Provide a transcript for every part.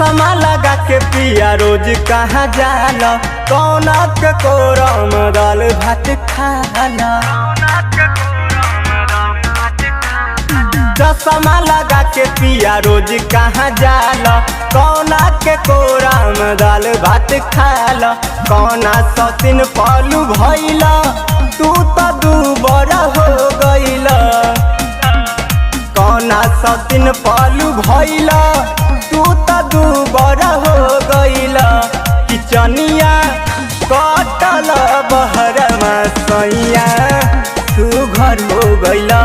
चश्मा लगा के पिया रोज कहाँ जाला, कौना के कोरम दाल भात खाला। चश्मा लगा के पिया रोज कहाँ जाला, कौना के कोरम दाल भात खाला। कौना सौतीन पालू भइला, तू तो दूबर हो गइला। कौना सौतीन पालू भइला, तू तो दूबर हो गइला। किचनिया कटल बहरमा सैया, तू घर हो गइला।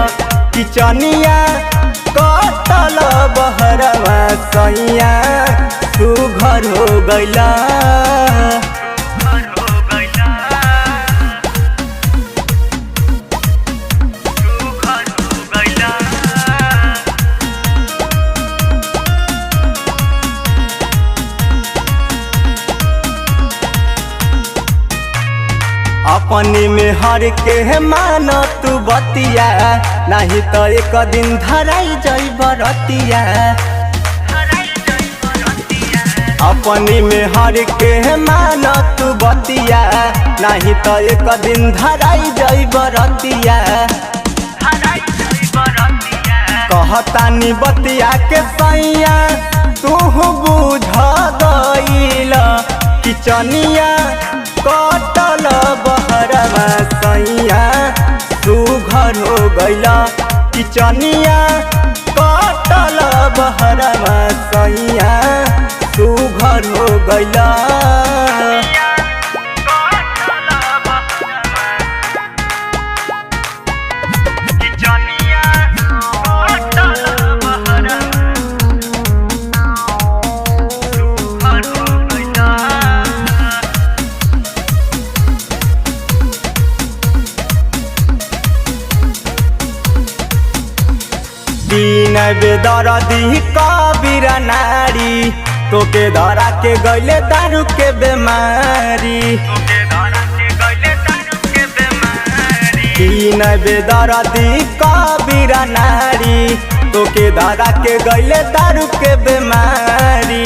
किचनिया कटल बहरमा सैया, तू घर हो गइला। अपनी में हर के मान तू बतिया, नहीं तो एक दिन धराई जइब रतिया। अपनी में हर के मान तू बतिया, नहीं तो एक दिन धराई जइब रतिया। कहतानी बतिया के सैया, तू बुझ गइल। किचनिया कटल बहरमा सैया, तू घर हो गइला। किचनिया कटल बहरमा सैया, तू घर हो गइला। दीन बेदर्दी कबीर नारी, तोके धरा के गइले दारू के बेमारी। दीन बेदर्दी कबीर नारी, तोके धरा के गइले दारू के बेमारी।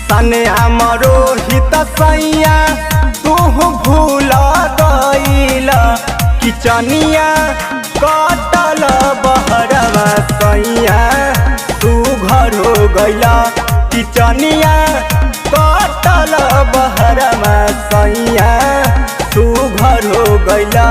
सने हमरो हित सैया, तू भूल गइल। किचनिया कटल बहरमा सैया, तू घर हो गइला। किचनिया कटल बहरमा सैया, तू घर हो गइला।